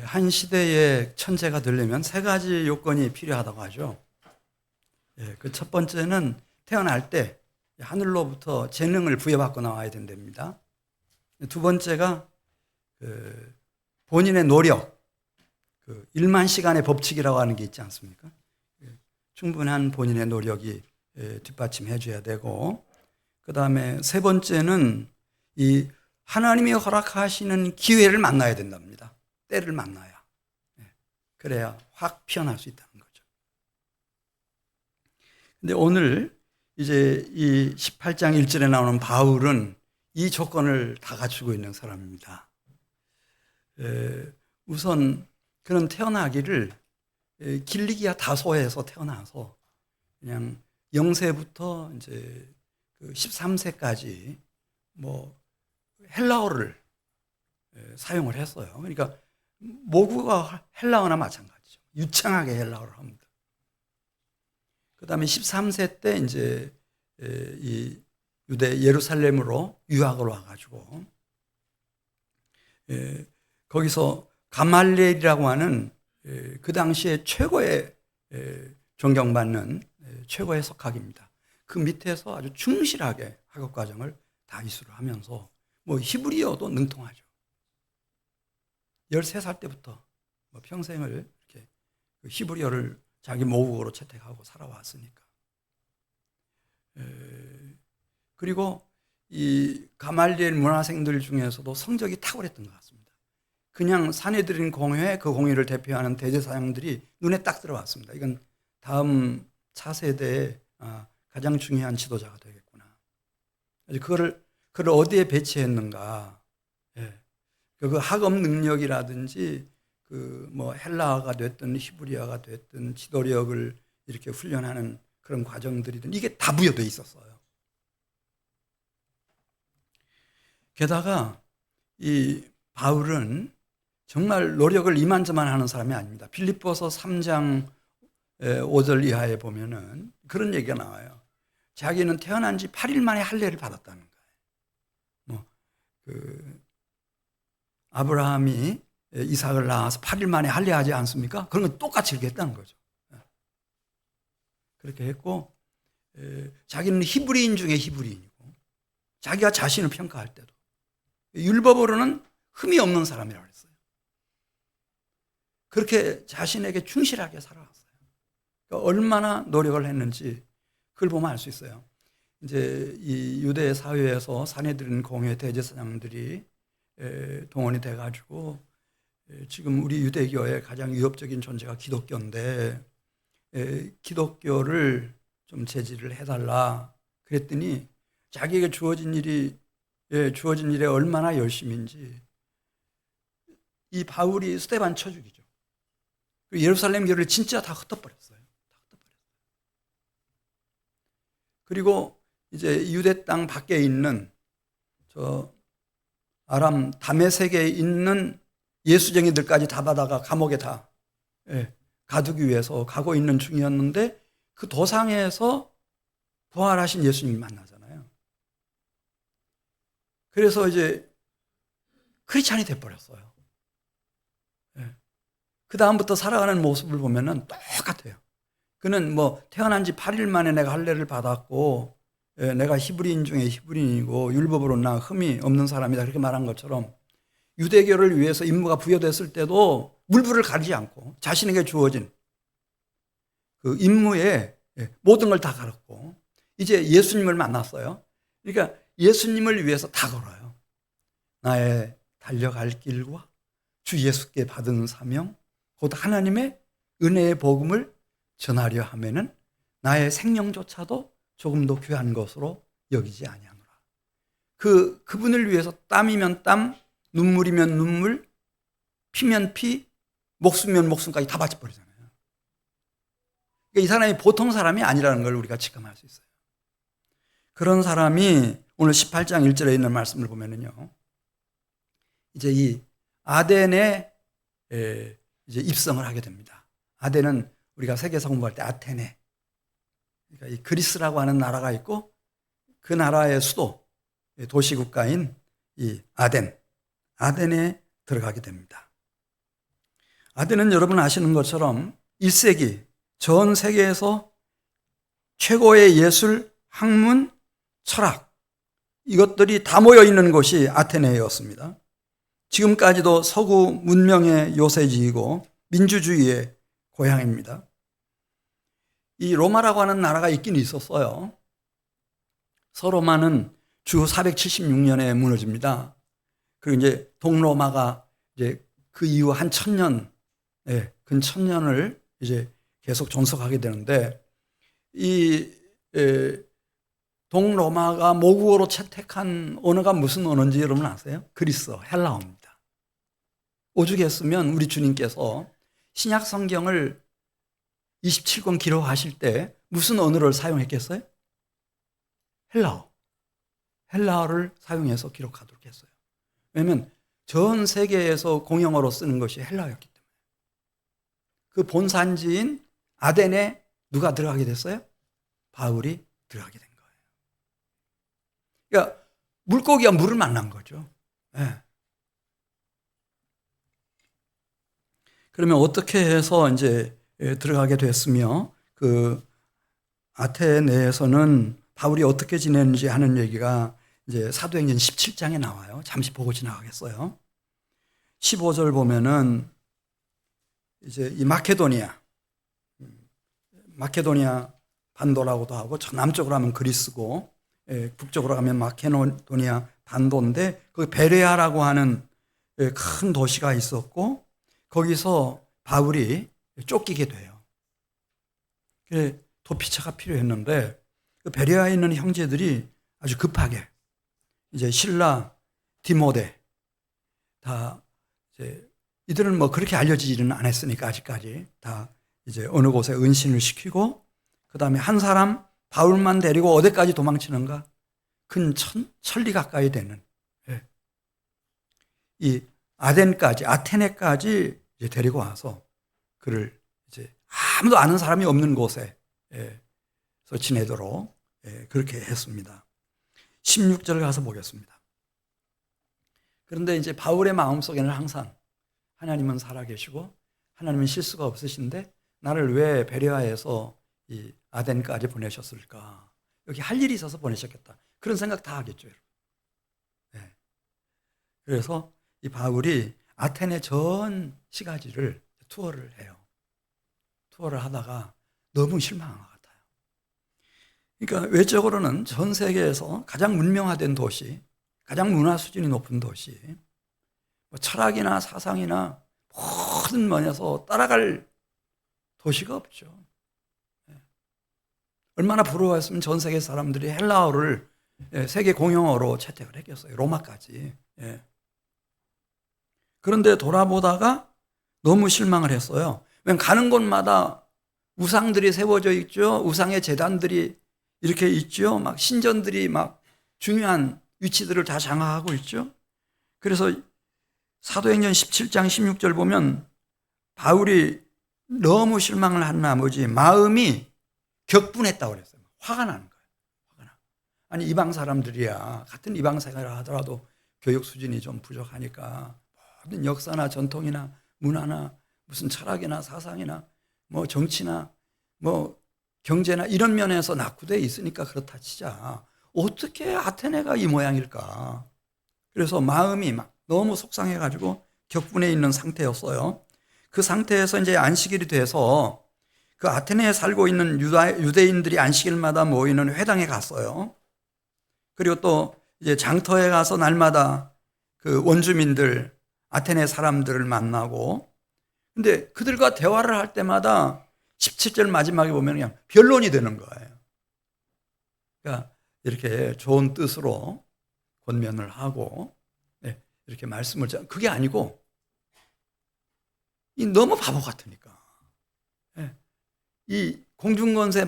한 시대의 천재가 되려면 세 가지 요건이 필요하다고 하죠. 그 첫 번째는 태어날 때 하늘로부터 재능을 부여받고 나와야 된답니다. 두 번째가 본인의 노력, 1만 시간의 법칙이라고 하는 게 있지 않습니까? 충분한 본인의 노력이 뒷받침해 줘야 되고, 그 다음에 세 번째는 이 하나님이 허락하시는 기회를 만나야 된답니다. 때를 만나야. 그래야 확 피어날 수 있다는 거죠. 근데 오늘 이제 이 18장 1절에 나오는 바울은 이 조건을 다 갖추고 있는 사람입니다. 우선 그는 태어나기를 길리기아 다소에서 태어나서 그냥 0세부터 이제 13세까지 뭐 헬라어를 사용을 했어요. 그러니까 모국어가 헬라어나 마찬가지죠. 유창하게 헬라어를 합니다. 그 다음에 13세 때 이제 이 유대 예루살렘으로 유학을 와가지고 거기서 가말리엘이라고 하는 그 당시에 최고의 존경받는 최고의 석학입니다. 그 밑에서 아주 충실하게 학업 과정을 다 이수를 하면서 뭐 히브리어도 능통하죠. 13살 때부터 평생을 이렇게 히브리어를 자기 모국어로 채택하고 살아왔으니까. 그리고 이 가말리엘 문화생들 중에서도 성적이 탁월했던 것 같습니다. 그냥 사내들인 공회, 그 공회를 대표하는 대제사장들이 눈에 딱 들어왔습니다. 이건 다음 차세대의 가장 중요한 지도자가 되겠구나. 그걸 어디에 배치했는가? 그 학업 능력이라든지 뭐 헬라어가 됐든 히브리어가 됐든 지도력을 이렇게 훈련하는 그런 과정들이든 이게 다 부여되어 있었어요. 게다가 이 바울은 정말 노력을 이만저만 하는 사람이 아닙니다. 필립보서 3장 5절 이하에 보면은 그런 얘기가 나와요. 자기는 태어난 지 8일 만에 할례를 받았다는 거예요. 아브라함이 이삭을 낳아서 8일 만에 할례하지 않습니까? 그런 건 똑같이 이렇게 했다는 거죠. 그렇게 했고, 자기는 히브리인 중에 히브리인이고, 자기가 자신을 평가할 때도 율법으로는 흠이 없는 사람이라고 했어요. 그렇게 자신에게 충실하게 살아왔어요. 그러니까 얼마나 노력을 했는지 그걸 보면 알 수 있어요. 이제 이 유대 사회에서 사내들인 공회 대제사장들이 동원이 돼가지고 지금 우리 유대교의 가장 위협적인 존재가 기독교인데 기독교를 좀 제지를 해달라 그랬더니 자기에게 주어진 일에 얼마나 열심인지 이 바울이 스데반 쳐 죽이죠. 예루살렘 교회를 진짜 다 흩어버렸어요. 그리고 이제 유대 땅 밖에 있는 저 아람 다메섹에 있는 예수쟁이들까지 다 받아가 감옥에 다 가두기 위해서 가고 있는 중이었는데 그 도상에서 부활하신 예수님을 만나잖아요. 그래서 이제 크리스찬이 돼버렸어요. 그 다음부터 살아가는 모습을 보면은 똑같아요. 그는 뭐 태어난 지 8일 만에 내가 할례를 받았고 내가 히브리인 중에 히브리인이고 율법으로 나 흠이 없는 사람이다 그렇게 말한 것처럼 유대교를 위해서 임무가 부여됐을 때도 물불을 가리지 않고 자신에게 주어진 그 임무에 모든 걸 다 갈았고 이제 예수님을 만났어요. 그러니까 예수님을 위해서 다 걸어요. 나의 달려갈 길과 주 예수께 받은 사명 곧 하나님의 은혜의 복음을 전하려 하면은 나의 생명조차도 조금 더 귀한 것으로 여기지 아니하노라. 그분을 위해서 땀이면 땀, 눈물이면 눈물, 피면 피, 목숨이면 목숨까지 다 바쳐버리잖아요. 그러니까 이 사람이 보통 사람이 아니라는 걸 우리가 직감할 수 있어요. 그런 사람이 오늘 18장 1절에 있는 말씀을 보면은요, 이제 이 아덴에 이제 입성을 하게 됩니다. 아덴은 우리가 세계사 공부할 때 아테네, 그러니까 이 그리스라고 하는 나라가 있고 그 나라의 수도, 도시국가인 이 아덴에 들어가게 됩니다. 아덴은 여러분 아시는 것처럼 1세기 전 세계에서 최고의 예술, 학문, 철학 이것들이 다 모여 있는 곳이 아테네였습니다. 지금까지도 서구 문명의 요새지이고 민주주의의 고향입니다. 이 로마라고 하는 나라가 있긴 있었어요. 서로마는 주 476년에 무너집니다. 그리고 이제 동로마가 이제 그 이후 한 1000년, 근 1000년을 이제 계속 존속하게 되는데, 이 동로마가 모국어로 채택한 언어가 무슨 언어인지 여러분 아세요? 그리스어, 헬라어입니다. 오죽했으면 우리 주님께서 신약 성경을 27권 기록하실 때 무슨 언어를 사용했겠어요? 헬라어. 헬라어를 사용해서 기록하도록 했어요. 왜냐하면 전 세계에서 공용어로 쓰는 것이 헬라어였기 때문에. 그 본산지인 아덴에 누가 들어가게 됐어요? 바울이 들어가게 된 거예요. 그러니까 물고기가 물을 만난 거죠. 네. 그러면 어떻게 해서 이제 들어가게 됐으며, 그 아테네에서는 바울이 어떻게 지냈는지 하는 얘기가 이제 사도행전 17장에 나와요. 잠시 보고 지나가겠어요. 15절 보면은 이제 이 마케도니아 반도라고도 하고, 저 남쪽으로 하면 그리스고, 북쪽으로 가면 마케도니아 반도인데, 거기 베레아라고 하는 큰 도시가 있었고, 거기서 바울이 쫓기게 돼요. 그래 도피처가 필요했는데, 그 베레아에 있는 형제들이 아주 급하게 이제 실라, 디모데 다 이제 이들은 뭐 그렇게 알려지지는 않았으니까 아직까지 다 이제 어느 곳에 은신을 시키고, 그 다음에 한 사람 바울만 데리고 어디까지 도망치는가? 근 천리 가까이 되는 이 아테네까지 이제 데리고 와서 그를 이제 아무도 아는 사람이 없는 곳에서 지내도록 그렇게 했습니다. 16절 가서 보겠습니다. 그런데 이제 바울의 마음속에는 항상 하나님은 살아계시고 하나님은 실수가 없으신데 나를 왜 베레아에서 이 아덴까지 보내셨을까? 여기 할 일이 있어서 보내셨겠다. 그런 생각 다 하겠죠, 여러분. 네. 그래서 이 바울이 아테네 전 시가지를 투어를 해요. 투어를 하다가 너무 실망한 것 같아요. 그러니까 외적으로는 전 세계에서 가장 문명화된 도시, 가장 문화 수준이 높은 도시, 뭐 철학이나 사상이나 모든 면에서 따라갈 도시가 없죠. 얼마나 부러워했으면 전 세계 사람들이 헬라어를 세계 공용어로 채택을 했겠어요. 로마까지. 그런데 돌아보다가 너무 실망을 했어요. 왜냐하면 가는 곳마다 우상들이 세워져 있죠. 우상의 제단들이 이렇게 있죠. 막 신전들이 막 중요한 위치들을 다 장악하고 있죠. 그래서 사도행전 17장 16절 보면 바울이 너무 실망을 한 나머지 마음이 격분했다고 그랬어요. 화가 나는 거예요. 화가 나. 아니 이방 사람들이야. 같은 이방 생활을 하더라도 교육 수준이 좀 부족하니까 모든 역사나 전통이나 문화나 무슨 철학이나 사상이나 뭐 정치나 뭐 경제나 이런 면에서 낙후되어 있으니까 그렇다 치자. 어떻게 아테네가 이 모양일까? 그래서 마음이 막 너무 속상해가지고 격분해 있는 상태였어요. 그 상태에서 이제 안식일이 돼서 그 아테네에 살고 있는 유대인들이 안식일마다 모이는 회당에 갔어요. 그리고 또 이제 장터에 가서 날마다 그 원주민들, 아테네 사람들을 만나고, 근데 그들과 대화를 할 때마다 17절 마지막에 보면 그냥 변론이 되는 거예요. 그러니까 이렇게 좋은 뜻으로 권면을 하고, 이렇게 말씀을, 그게 아니고, 너무 바보 같으니까. 이 공중권세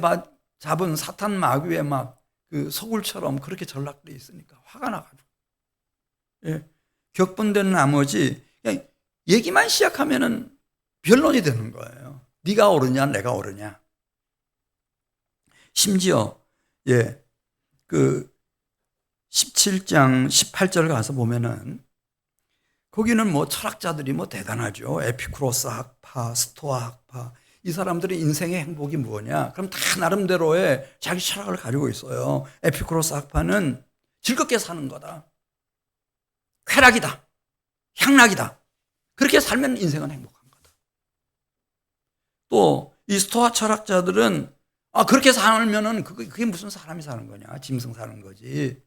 잡은 사탄 마귀의 막 그 소굴처럼 그렇게 전락돼 있으니까 화가 나가지고. 격분된 나머지 그냥 얘기만 시작하면은 변론이 되는 거예요. 네가 옳으냐, 내가 옳으냐. 심지어 그 17장 18절 가서 보면은 거기는 뭐 철학자들이 뭐 대단하죠. 에피쿠로스 학파, 스토아 학파. 이 사람들의 인생의 행복이 뭐냐? 그럼 다 나름대로의 자기 철학을 가지고 있어요. 에피쿠로스 학파는 즐겁게 사는 거다. 쾌락이다. 향락이다. 그렇게 살면 인생은 행복한 거다. 또 이 스토아 철학자들은 그렇게 살면은 그게 무슨 사람이 사는 거냐? 짐승 사는 거지.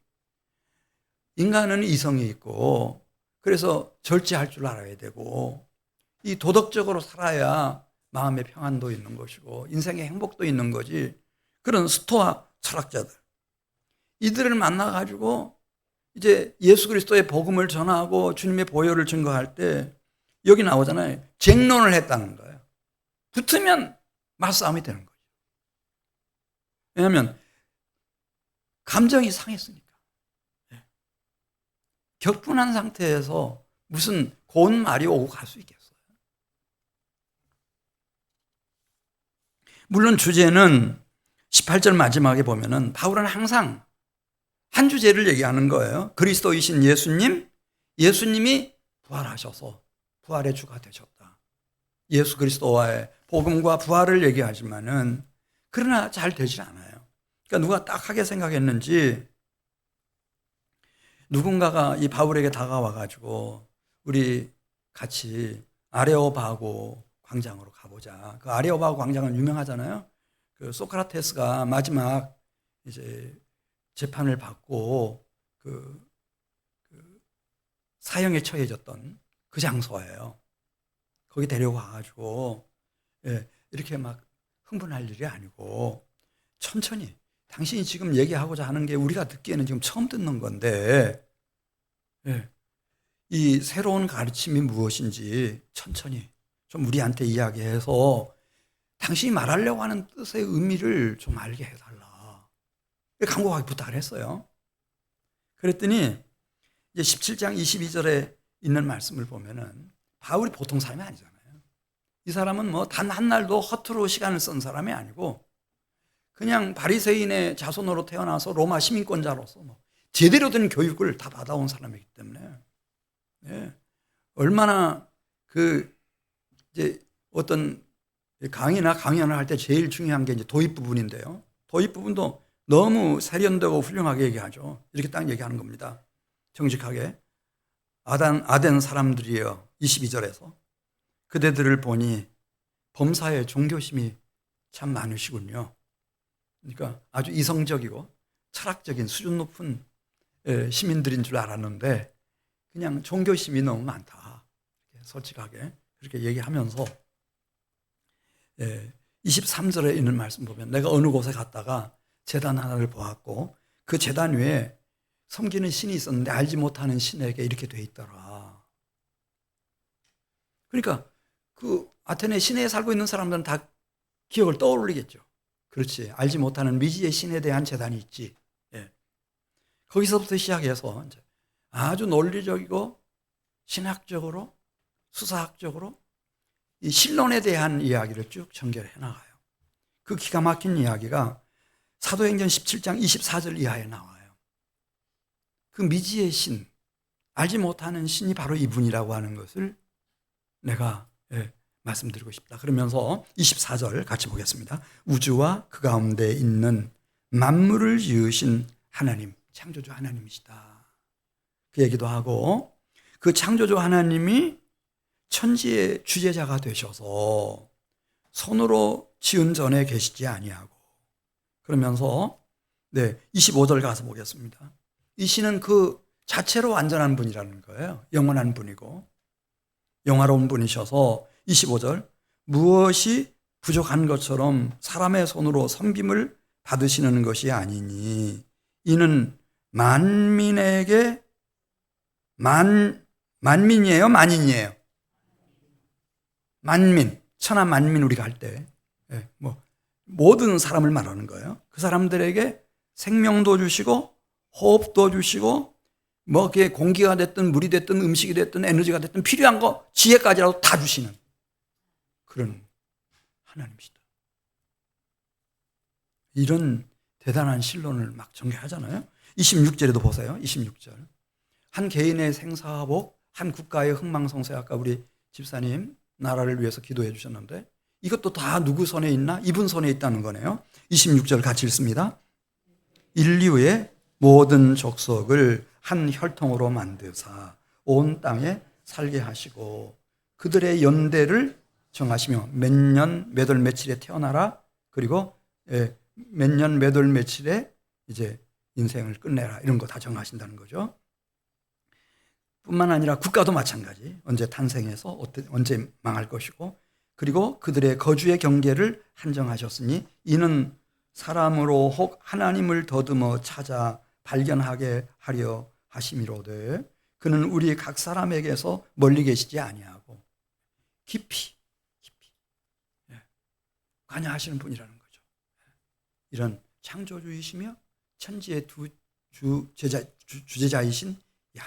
인간은 이성이 있고 그래서 절제할 줄 알아야 되고 이 도덕적으로 살아야 마음의 평안도 있는 것이고 인생의 행복도 있는 거지. 그런 스토아 철학자들. 이들을 만나가지고 이제 예수 그리스도의 복음을 전하고 주님의 보혈을 증거할 때 여기 나오잖아요. 쟁론을 했다는 거예요. 붙으면 맞싸움이 되는 거죠. 왜냐하면 감정이 상했으니까. 격분한 상태에서 무슨 고운 말이 오고 갈 수 있겠어요? 물론 주제는 18절 마지막에 보면은 바울은 항상 한 주제를 얘기하는 거예요. 그리스도이신 예수님이 부활하셔서 부활의 주가 되셨다. 예수 그리스도와의 복음과 부활을 얘기하지만은 그러나 잘 되질 않아요. 그러니까 누가 딱하게 생각했는지 누군가가 이 바울에게 다가와 가지고 우리 같이 아레오바고 광장으로 가보자. 그 아레오바고 광장은 유명하잖아요. 그 소크라테스가 마지막 이제 재판을 받고 그 사형에 처해졌던 그 장소예요. 거기 데려가 가지고 이렇게 막 흥분할 일이 아니고 천천히 당신이 지금 얘기하고자 하는 게 우리가 듣기에는 지금 처음 듣는 건데 이 새로운 가르침이 무엇인지 천천히 좀 우리한테 이야기해서 당신이 말하려고 하는 뜻의 의미를 좀 알게 해달라. 간곡하게 부탁을 했어요. 그랬더니 이제 17장 22절에 있는 말씀을 보면은 바울이 보통 사람이 아니잖아요. 이 사람은 뭐 단 한 날도 허투루 시간을 쓴 사람이 아니고 그냥 바리새인의 자손으로 태어나서 로마 시민권자로서 뭐 제대로 된 교육을 다 받아온 사람이기 때문에 얼마나 이제 어떤 강의나 강연을 할 때 제일 중요한 게 이제 도입 부분인데요. 도입 부분도 너무 세련되고 훌륭하게 얘기하죠. 이렇게 딱 얘기하는 겁니다. 정직하게. 아덴 사람들이여 22절에서 그대들을 보니 범사에 종교심이 참 많으시군요. 그러니까 아주 이성적이고 철학적인 수준 높은 시민들인 줄 알았는데 그냥 종교심이 너무 많다. 솔직하게 그렇게 얘기하면서 23절에 있는 말씀 보면 내가 어느 곳에 갔다가 제단 하나를 보았고 그 제단 위에 섬기는 신이 있었는데 알지 못하는 신에게 이렇게 돼 있더라. 그러니까 그 아테네 시내에 살고 있는 사람들은 다 기억을 떠올리겠죠. 그렇지. 알지 못하는 미지의 신에 대한 제단이 있지. 거기서부터 시작해서 이제 아주 논리적이고 신학적으로 수사학적으로 이 신론에 대한 이야기를 쭉 전개해 나가요. 그 기가 막힌 이야기가 사도행전 17장 24절 이하에 나와요. 그 미지의 신, 알지 못하는 신이 바로 이분이라고 하는 것을 내가 말씀드리고 싶다. 그러면서 24절 같이 보겠습니다. 우주와 그 가운데 있는 만물을 지으신 하나님, 창조주 하나님이시다. 그 얘기도 하고 그 창조주 하나님이 천지의 주재자가 되셔서 손으로 지은 전에 계시지 아니하고 그러면서 25절 가서 보겠습니다. 이 신은 그 자체로 완전한 분이라는 거예요. 영원한 분이고 영화로운 분이셔서 25절 무엇이 부족한 것처럼 사람의 손으로 섬김을 받으시는 것이 아니니 이는 만민에게 만민이에요? 만인이에요? 만민, 천하 만민 우리가 할 때 모든 사람을 말하는 거예요. 그 사람들에게 생명도 주시고 호흡도 주시고 뭐 그게 공기가 됐든 물이 됐든 음식이 됐든 에너지가 됐든 필요한 거 지혜까지라도 다 주시는 그런 하나님이시다. 이런 대단한 신론을 막 전개하잖아요. 26절에도 보세요. 26절. 한 개인의 생사복 한 국가의 흥망성쇠, 아까 우리 집사님 나라를 위해서 기도해 주셨는데 이것도 다 누구 손에 있나? 이분 손에 있다는 거네요. 26절 같이 읽습니다. 인류의 모든 족속을 한 혈통으로 만드사 온 땅에 살게 하시고 그들의 연대를 정하시며 몇 년 몇 월 며칠에 태어나라, 그리고 몇 년 몇 월 며칠에 이제 인생을 끝내라, 이런 거 다 정하신다는 거죠. 뿐만 아니라 국가도 마찬가지, 언제 탄생해서 언제 망할 것이고, 그리고 그들의 거주의 경계를 한정하셨으니 이는 사람으로 혹 하나님을 더듬어 찾아 발견하게 하려 하심이로되 그는 우리 각 사람에게서 멀리 계시지 아니하고 깊이 관여하시는 분이라는 거죠. 이런 창조주이시며 천지의 주제자이신 이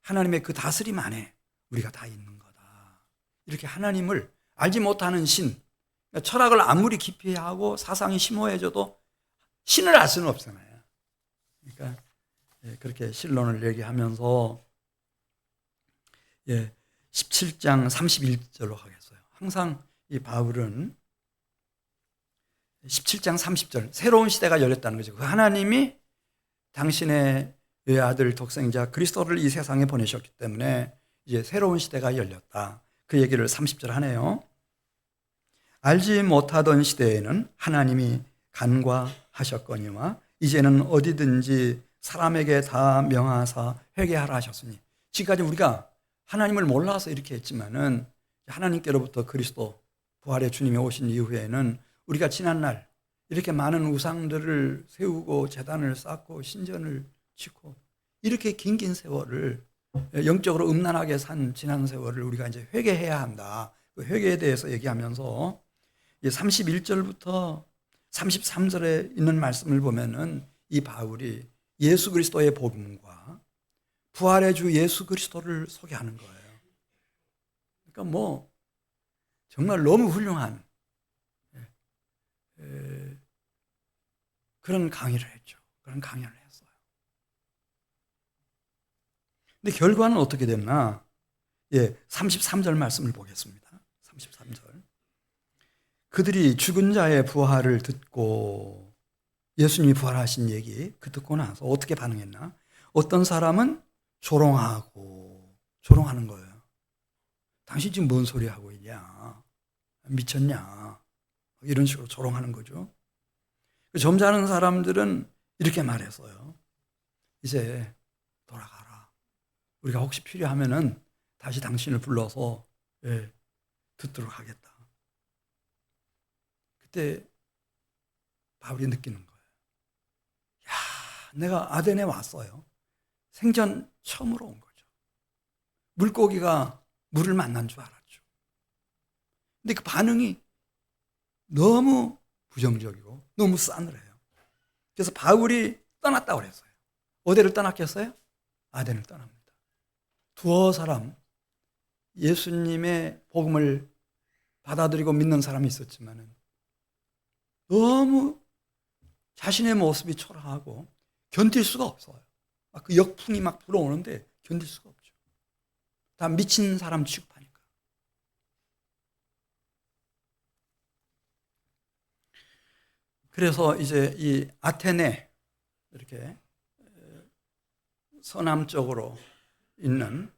하나님의 그 다스림 안에 우리가 다 있는 거다. 이렇게 하나님을 알지 못하는 신, 그러니까 철학을 아무리 깊이 하고 사상이 심오해져도 신을 알 수는 없잖아요. 그러니까 그렇게 신론을 얘기하면서 17장 31절로 가겠어요. 항상 이 바울은 17장 30절, 새로운 시대가 열렸다는 거죠. 그 하나님이 당신의 외아들 독생자 그리스도를 이 세상에 보내셨기 때문에 이제 새로운 시대가 열렸다. 그 얘기를 30절 하네요. 알지 못하던 시대에는 하나님이 간과하셨거니와 이제는 어디든지 사람에게 다 명하사 회개하라 하셨으니, 지금까지 우리가 하나님을 몰라서 이렇게 했지만은 하나님께로부터 그리스도 부활의 주님이 오신 이후에는 우리가 지난날 이렇게 많은 우상들을 세우고 제단을 쌓고 신전을 짓고 이렇게 긴 세월을 영적으로 음란하게 산 지난 세월을 우리가 이제 회개해야 한다. 그 회개에 대해서 얘기하면서 31절부터 33절에 있는 말씀을 보면은 이 바울이 예수 그리스도의 복음과 부활의 주 예수 그리스도를 소개하는 거예요. 그러니까 정말 너무 훌륭한 그런 강의를 했죠. 그런 강연을 했어요. 근데 결과는 어떻게 됐나? 33절 말씀을 보겠습니다. 33절. 그들이 죽은 자의 부활을 듣고 예수님이 부활하신 얘기 듣고 나서 어떻게 반응했나? 어떤 사람은 조롱하는 거예요. 당신 지금 뭔 소리 하고 있냐? 미쳤냐? 이런 식으로 조롱하는 거죠. 점잖은 사람들은 이렇게 말했어요. 이제 돌아가라. 우리가 혹시 필요하면은 다시 당신을 불러서 듣도록 하겠다. 그때 바울이 느끼는 거예요. 야, 내가 아덴에 왔어요. 생전 처음으로 온 거죠. 물고기가 물을 만난 줄 알았죠. 근데 그 반응이 너무 부정적이고 너무 싸늘해요. 그래서 바울이 떠났다고 그랬어요. 어디를 떠났겠어요? 아덴을 떠납니다. 두어 사람, 예수님의 복음을 받아들이고 믿는 사람이 있었지만은 너무 자신의 모습이 초라하고 견딜 수가 없어요. 그 역풍이 막 불어오는데 견딜 수가 없죠. 다 미친 사람 취급하니까. 그래서 이제 이 아테네, 이렇게 서남쪽으로 있는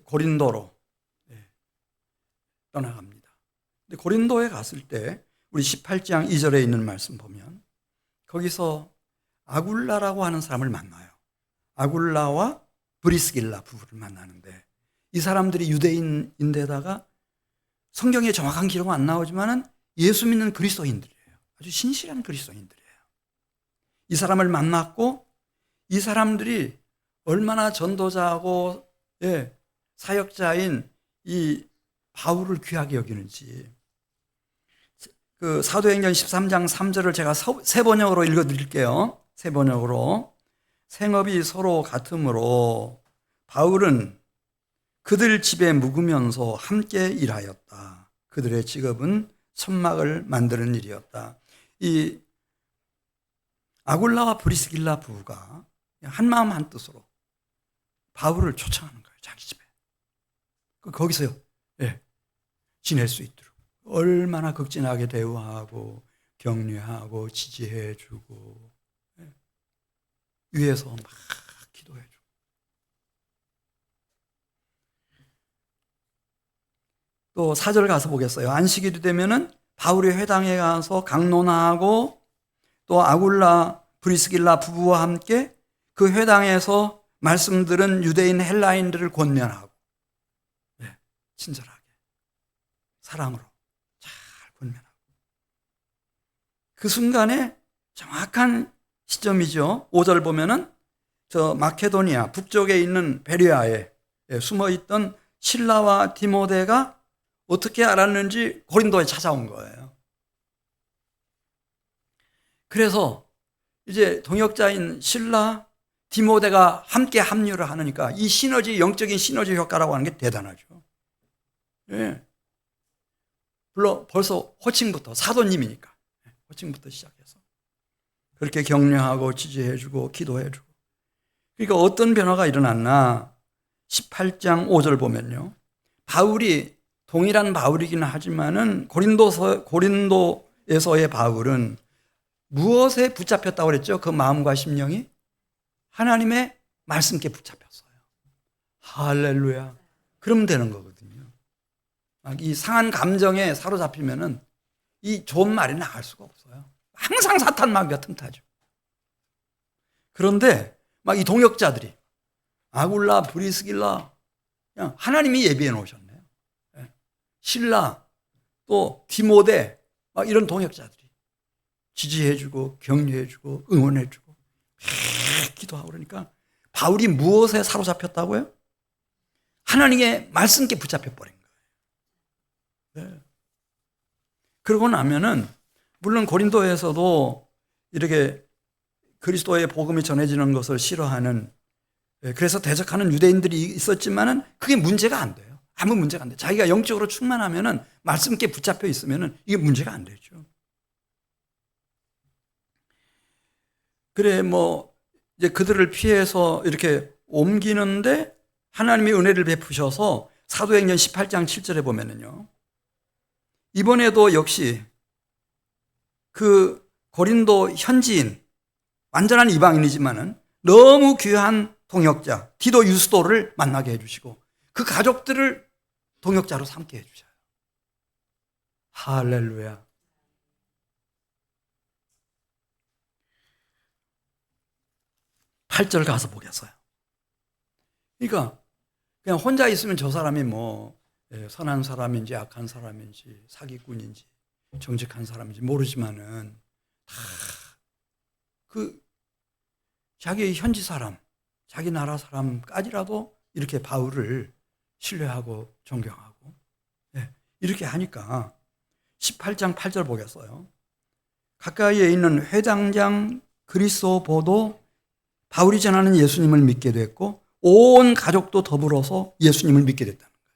고린도로 떠나갑니다. 근데 고린도에 갔을 때 우리 18장 2절에 있는 말씀 보면 거기서 아굴라라고 하는 사람을 만나요. 아굴라와 브리스길라 부부를 만나는데 이 사람들이 유대인인데다가 성경에 정확한 기록은 안 나오지만은 예수 믿는 그리스도인들이에요. 아주 신실한 그리스도인들이에요. 이 사람을 만났고 이 사람들이 얼마나 전도자하고 사역자인 이 바울을 귀하게 여기는지, 그 사도행전 13장 3절을 제가 세 번역으로 읽어드릴게요. 세 번역으로. 생업이 서로 같으므로 바울은 그들 집에 묵으면서 함께 일하였다. 그들의 직업은 천막을 만드는 일이었다. 이 아굴라와 브리스길라 부부가 한마음 한뜻으로 바울을 초청하는 거예요. 자기 집에. 거기서요. 예, 지낼 수 있도록 얼마나 극진하게 대우하고 격려하고 지지해주고, 예, 위에서 막 기도해주고. 또 4절 가서 보겠어요. 안식일이 되면은 바울이 회당에 가서 강론하고 또 아굴라 브리스길라 부부와 함께 그 회당에서 말씀 들은 유대인 헬라인들을 권면하고, 네, 친절하게 사랑으로 잘 권면하고. 그 순간에 정확한 시점이죠. 5절 보면은 저 마케도니아 북쪽에 있는 베레아에 숨어있던 실라와 디모데가 어떻게 알았는지 고린도에 찾아온 거예요. 그래서 이제 동역자인 실라, 디모데가 함께 합류를 하니까 이 시너지, 영적인 시너지 효과라고 하는 게 대단하죠. 예. 물론 벌써 호칭부터, 사도님이니까 호칭부터 시작해서 그렇게 격려하고 지지해주고 기도해주고. 그러니까 어떤 변화가 일어났나? 18장 5절 보면요, 바울이 동일한 바울이기는 하지만은 고린도에서의 바울은 무엇에 붙잡혔다고 그랬죠? 그 마음과 심령이 하나님의 말씀께 붙잡혔어요. 할렐루야. 그러면 되는 거거든요. 이 상한 감정에 사로잡히면은 이 좋은 말이 나갈 수가 없어요. 항상 사탄 마귀가 틈타죠. 그런데 막 이 동역자들이 아굴라, 브리스길라, 그냥 하나님이 예비해 놓으셨네요. 실라, 또 디모데, 막 이런 동역자들이 지지해주고 격려해주고 응원해주고 기도하고. 그러니까 바울이 무엇에 사로잡혔다고요? 하나님의 말씀께 붙잡혀버린 거예요. 네. 그러고 나면은 물론 고린도에서도 이렇게 그리스도의 복음이 전해지는 것을 싫어하는, 그래서 대적하는 유대인들이 있었지만은 그게 문제가 안 돼요. 아무 문제가 안 돼요. 자기가 영적으로 충만하면은 말씀께 붙잡혀 있으면은 이게 문제가 안 되죠. 그래, 뭐 이제 그들을 피해서 이렇게 옮기는데 하나님이 은혜를 베푸셔서 사도행전 18장 7절에 보면은요, 이번에도 역시 그 고린도 현지인, 완전한 이방인이지만은 너무 귀한 동역자 디도 유스도를 만나게 해주시고 그 가족들을 동역자로 삼게 해주셔요. 할렐루야. (8절) 가서 보겠어요. 그러니까 그냥 혼자 있으면 저 사람이 뭐 선한 사람인지 악한 사람인지 사기꾼인지 정직한 사람인지 모르지만은 다 그 자기 현지 사람, 자기 나라 사람까지라도 이렇게 바울을 신뢰하고 존경하고, 이렇게 하니까 18장 8절 보겠어요. 가까이에 있는 회당장 그리스도보도 바울이 전하는 예수님을 믿게 됐고 온 가족도 더불어서 예수님을 믿게 됐다는 거예요.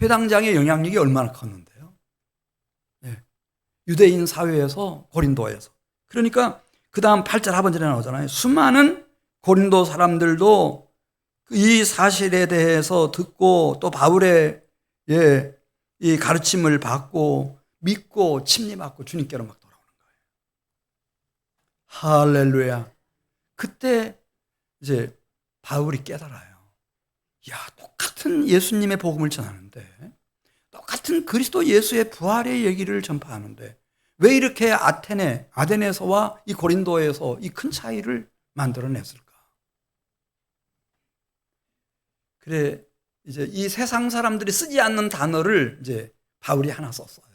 회당장의 영향력이 얼마나 컸는데요. 유대인 사회에서, 고린도에서. 그러니까 그 다음 8절 하반절에 나오잖아요. 수많은 고린도 사람들도 이 사실에 대해서 듣고 또 바울의 이 가르침을 받고 믿고 침례받고 주님께로 막 돌아오는 거예요. 할렐루야. 그때 이제 바울이 깨달아요. 야, 똑같은 예수님의 복음을 전하는데, 똑같은 그리스도 예수의 부활의 얘기를 전파하는데 왜 이렇게 아테네에서와 이 고린도에서 이 큰 차이를 만들어냈을까? 그래, 이제 이 세상 사람들이 쓰지 않는 단어를 이제 바울이 하나 썼어요.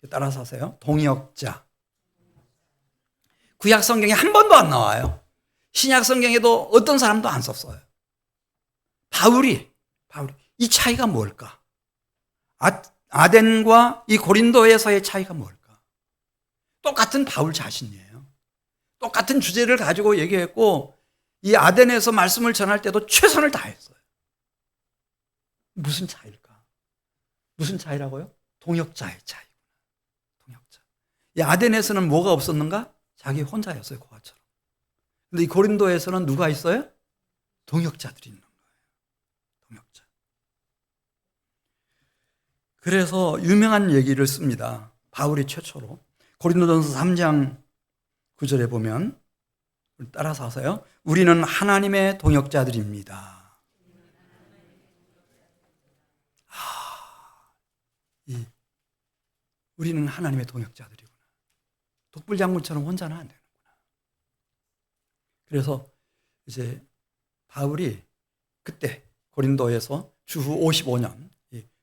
따라서 하세요. 동역자. 구약 성경에 한 번도 안 나와요. 신약 성경에도 어떤 사람도 안 썼어요. 바울이 이 차이가 뭘까? 아덴과 이 고린도에서의 차이가 뭘까? 똑같은 바울 자신이에요. 똑같은 주제를 가지고 얘기했고 이 아덴에서 말씀을 전할 때도 최선을 다했어요. 무슨 차이일까? 무슨 차이라고요? 동역자의 차이. 동역자. 이 아덴에서는 뭐가 없었는가? 자기 혼자였어요, 고아처럼. 근데 이 고린도에서는 누가 있어요? 동역자들이 있는 거예요. 그래서 유명한 얘기를 씁니다. 바울이 최초로. 고린도전서 3장 9절에 보면, 따라서 하세요. 우리는 하나님의 동역자들입니다. 우리는 하나님의 동역자들이구나. 독불장군처럼 혼자는 안 되는구나. 그래서 이제 바울이 그때 고린도에서 주후 55년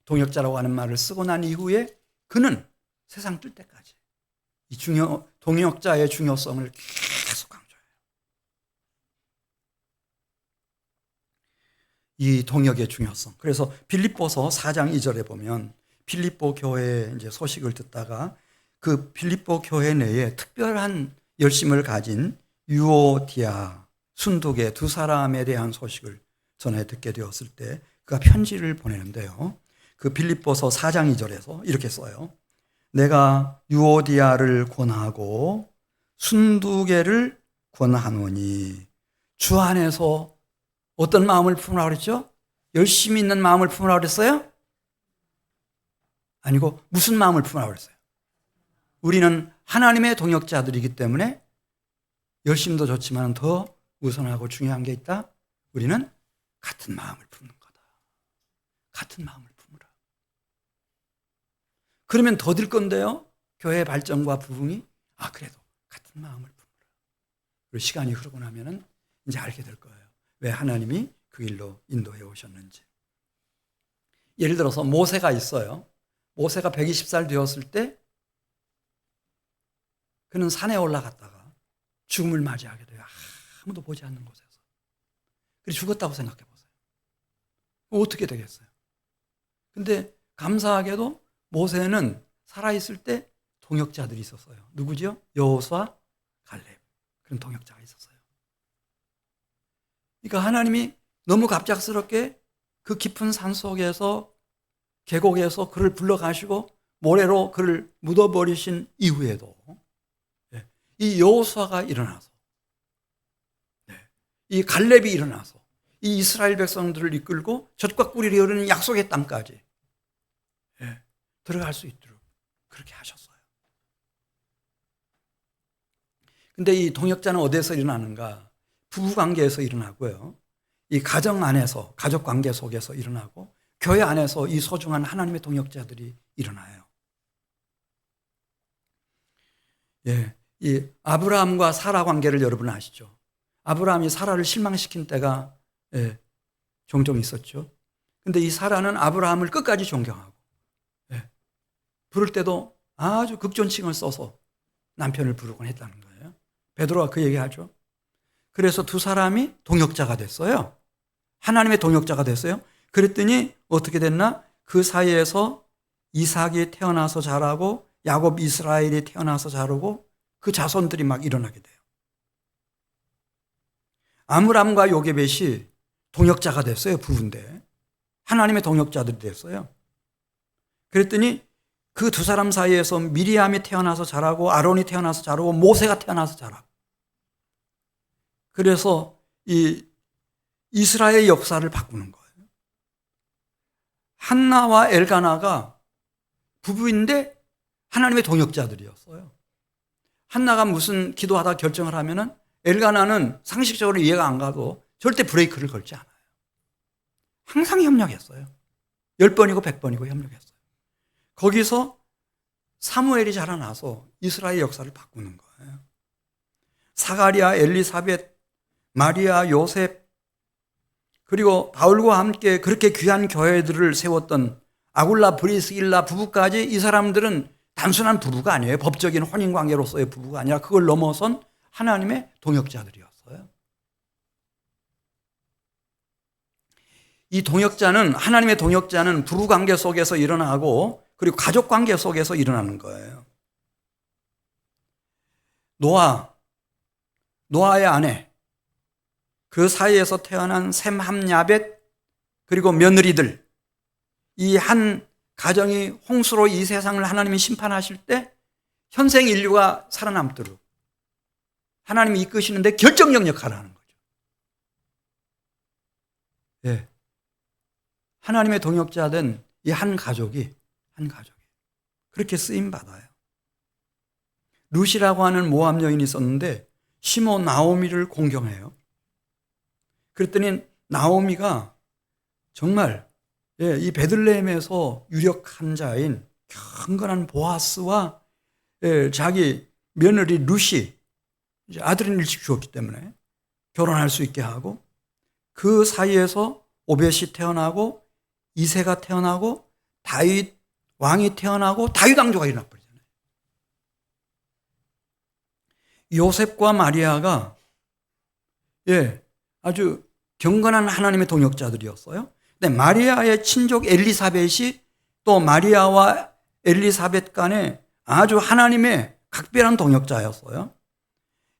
동역자라고 하는 말을 쓰고 난 이후에 그는 세상 뜰 때까지 이 동역자의 중요성을 계속 강조해요. 이 동역의 중요성. 그래서 빌립보서 4장 2절에 보면 빌립보 교회 이제 소식을 듣다가 그 빌립보 교회 내에 특별한 열심을 가진 유오디아, 순두계 두 사람에 대한 소식을 전해 듣게 되었을 때 그가 편지를 보내는데요. 그 빌립보서 4장 2절에서 이렇게 써요. 내가 유오디아를 권하고 순두계를 권하노니 주 안에서 어떤 마음을 품으라고 그랬죠? 열심히 있는 마음을 품으라고 그랬어요? 아니고 무슨 마음을 품으라고 그랬어요? 우리는 하나님의 동역자들이기 때문에 열심도 좋지만 더 우선하고 중요한 게 있다. 우리는 같은 마음을 품는 거다. 같은 마음을 품으라. 그러면 더딜 건데요. 교회 발전과 부흥이 그래도 같은 마음을 품으라. 그리고 시간이 흐르고 나면은 이제 알게 될 거예요. 왜 하나님이 그 길로 인도해 오셨는지. 예를 들어서 모세가 있어요. 모세가 120살 되었을 때 그는 산에 올라갔다가 죽음을 맞이하게 돼요. 아무도 보지 않는 곳에서. 그리고 죽었다고 생각해 보세요. 어떻게 되겠어요? 근데 감사하게도 모세는 살아있을 때 동역자들이 있었어요. 누구죠? 여호수아, 갈렙. 그런 동역자가 있었어요. 그러니까 하나님이 너무 갑작스럽게 그 깊은 산 속에서 계곡에서 그를 불러가시고 모래로 그를 묻어버리신 이후에도 이 여호수아가 일어나서 이 갈렙이 일어나서 이 이스라엘 백성들을 이끌고 젖과 꿀이 흐르는 약속의 땅까지 들어갈 수 있도록 그렇게 하셨어요. 근데 이 동역자는 어디에서 일어나는가? 부부관계에서 일어나고요. 이 가정 안에서, 가족관계 속에서 일어나고 교회 안에서 이 소중한 하나님의 동역자들이 일어나요. 이 아브라함과 사라 관계를 여러분 아시죠? 아브라함이 사라를 실망시킨 때가 종종 있었죠. 근데 이 사라는 아브라함을 끝까지 존경하고 부를 때도 아주 극존칭을 써서 남편을 부르곤 했다는 거예요. 베드로가 그 얘기하죠. 그래서 두 사람이 동역자가 됐어요. 하나님의 동역자가 됐어요. 그랬더니 어떻게 됐나? 그 사이에서 이삭이 태어나서 자라고 야곱 이스라엘이 태어나서 자라고 그 자손들이 막 일어나게 돼요. 아므람과 요게벳이 동역자가 됐어요. 부부인데 하나님의 동역자들이 됐어요. 그랬더니 그 두 사람 사이에서 미리암이 태어나서 자라고 아론이 태어나서 자라고 모세가 태어나서 자라고 그래서 이 이스라엘 역사를 바꾸는 거예요. 한나와 엘가나가 부부인데 하나님의 동역자들이었어요. 한나가 무슨 기도하다 결정을 하면은 엘가나는 상식적으로 이해가 안 가도 절대 브레이크를 걸지 않아요. 항상 협력했어요. 10번이고 100번이고 협력했어요. 거기서 사무엘이 자라나서 이스라엘 역사를 바꾸는 거예요. 사가랴, 엘리사벳, 마리아, 요셉 그리고 바울과 함께 그렇게 귀한 교회들을 세웠던 아굴라, 브리스길라 부부까지 이 사람들은 단순한 부부가 아니에요. 법적인 혼인관계로서의 부부가 아니라 그걸 넘어선 하나님의 동역자들이었어요. 이 동역자는 하나님의 동역자는 부부관계 속에서 일어나고 그리고 가족관계 속에서 일어나는 거예요. 노아의 아내 그 사이에서 태어난 셈, 함, 야벳 그리고 며느리들 이 한 가정이 홍수로 이 세상을 하나님이 심판하실 때 현생 인류가 살아남도록 하나님이 이끄시는데 결정적 역할을 하는 거죠. 하나님의 동역자된 이 한 가족이 한 가족이에요. 그렇게 쓰임 받아요. 룻이라고 하는 모압 여인이 있었는데 시몬 나오미를 공경해요. 그랬더니 나오미가 정말 이 베들레헴에서 유력한 자인 경건한 보아스와 자기 며느리 룻이 이제 아들을 일찍 주었기 때문에 결혼할 수 있게 하고, 그 사이에서 오벳이 태어나고 이새가 태어나고 다윗 왕이 태어나고 다윗 왕조가 일어나 버리잖아요. 요셉과 마리아가 아주 경건한 하나님의 동역자들이었어요. 근데 마리아의 친족 엘리사벳이 또 마리아와 엘리사벳 간에 아주 하나님의 각별한 동역자였어요.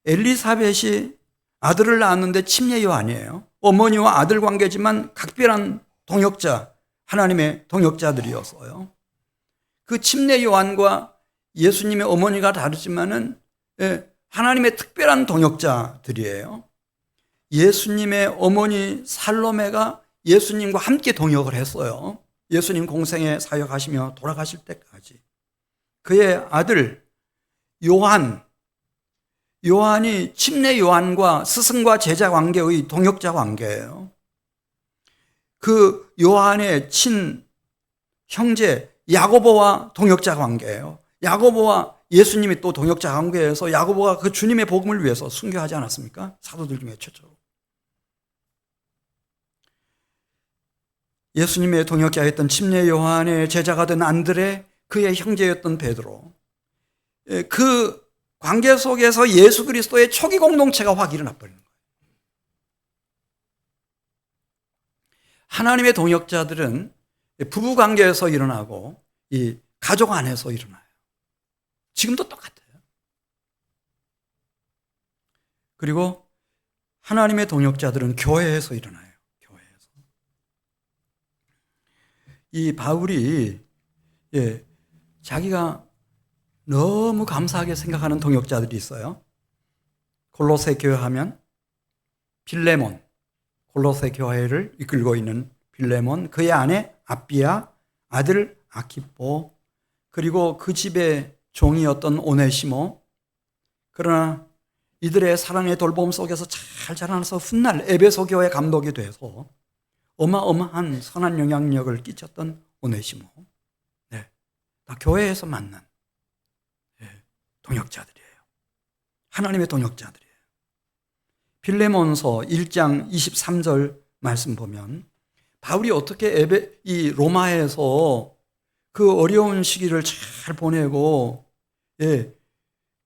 엘리사벳이 아들을 낳았는데 침례요 아니에요. 어머니와 아들 관계지만 각별한 동역자, 하나님의 동역자들이었어요. 그 침례 요한과 예수님의 어머니가 다르지만은 하나님의 특별한 동역자들이에요. 예수님의 어머니 살로메가 예수님과 함께 동역을 했어요. 예수님 공생에 사역하시며 돌아가실 때까지. 그의 아들 요한이 침례 요한과 스승과 제자 관계의 동역자 관계예요. 그 요한의 친 형제 야고보와 동역자 관계예요. 야고보와 예수님이 또 동역자 관계에서 야고보가 그 주님의 복음을 위해서 순교하지 않았습니까? 사도들 중에 최초로. 예수님의 동역자였던 침례 요한의 제자가 된 안드레, 그의 형제였던 베드로, 그 관계 속에서 예수 그리스도의 초기 공동체가 확 일어나 버리는 거예요. 하나님의 동역자들은 부부 관계에서 일어나고 이 가족 안에서 일어나요. 지금도 똑같아요. 그리고 하나님의 동역자들은 교회에서 일어나요. 교회에서. 이 바울이 자기가 너무 감사하게 생각하는 동역자들이 있어요. 골로새 교회 하면 빌레몬, 골로새 교회를 이끌고 있는 빌레몬, 그의 아내 아비야, 아들 아키포, 그리고 그 집의 종이었던 오네시모. 그러나 이들의 사랑의 돌봄 속에서 잘 자라나서 훗날 에베소 교회 감독이 돼서 어마어마한 선한 영향력을 끼쳤던 오네시모. 다 교회에서 만난 동역자들이에요. 하나님의 동역자들이에요. 빌레몬서 1장 23절 말씀 보면 바울이 어떻게 이 로마에서 그 어려운 시기를 잘 보내고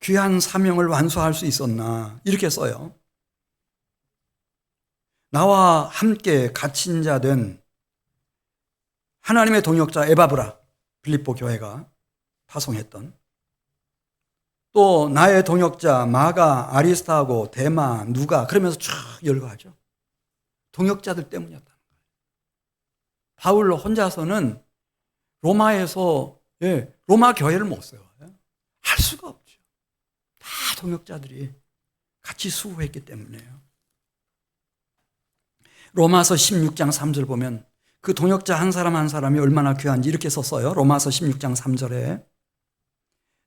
귀한 사명을 완수할 수 있었나, 이렇게 써요. 나와 함께 갇힌 자 된 하나님의 동역자 에바브라, 빌립보 교회가 파송했던, 또 나의 동역자 마가, 아리스타고, 데마, 누가, 그러면서 쭉 열거하죠. 동역자들 때문이었다는 거예요. 바울 혼자서는 로마에서 로마 교회를 못 세워요. 할 수가 없죠. 다 동역자들이 같이 수고했기 때문에요. 로마서 16장 3절 보면 그 동역자 한 사람 한 사람이 얼마나 귀한지 이렇게 썼어요. 로마서 16장 3절에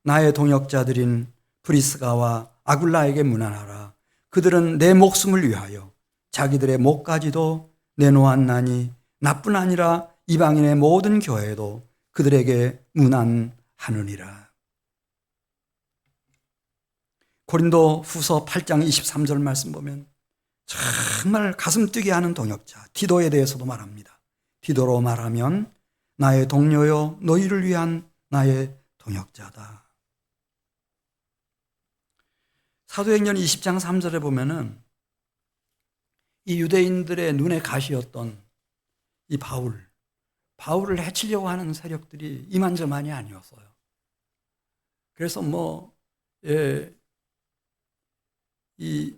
나의 동역자들인 브리스가와 아굴라에게 문안하라. 그들은 내 목숨을 위하여 자기들의 목까지도 내놓았나니 나뿐 아니라 이방인의 모든 교회도 그들에게 문안하느니라. 고린도 후서 8장 23절 말씀 보면 정말 가슴 뛰게 하는 동역자 디도에 대해서도 말합니다. 디도로 말하면 나의 동료요 너희를 위한 나의 동역자다. 사도행전 20장 3절에 보면은 이 유대인들의 눈의 가시였던 이 바울을 해치려고 하는 세력들이 이만저만이 아니었어요. 그래서 이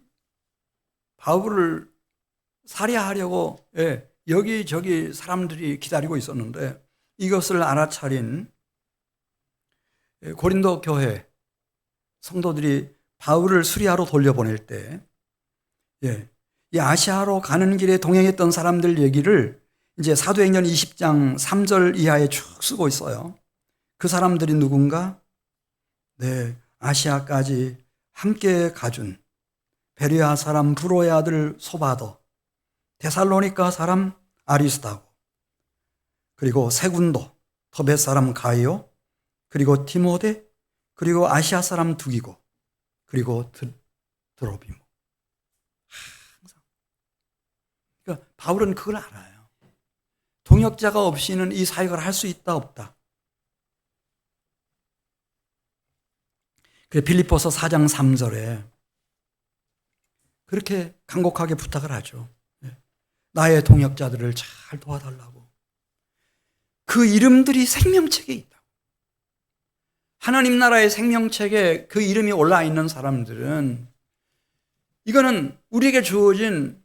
바울을 살해하려고 여기저기 사람들이 기다리고 있었는데 이것을 알아차린 고린도 교회 성도들이 바울을 수리아로 돌려보낼 때 이 아시아로 가는 길에 동행했던 사람들 얘기를 이제 사도행전 20장 3절 이하에 쭉 쓰고 있어요. 그 사람들이 누군가? 네, 아시아까지 함께 가준 베레아 사람 브로의 아들 소바더, 데살로니가 사람 아리스다고, 그리고 세군도, 터벳 사람 가이오, 그리고 디모데, 그리고 아시아 사람 두기고, 그리고 드로비모. 항상. 그러니까 바울은 그걸 알아요. 동역자가 없이는 이 사역을 할 수 있다 없다. 그래서 빌립보서 4장 3절에 그렇게 간곡하게 부탁을 하죠. 나의 동역자들을 잘 도와달라고. 그 이름들이 생명책에 있다. 하나님 나라의 생명책에 그 이름이 올라 있는 사람들은 이거는 우리에게 주어진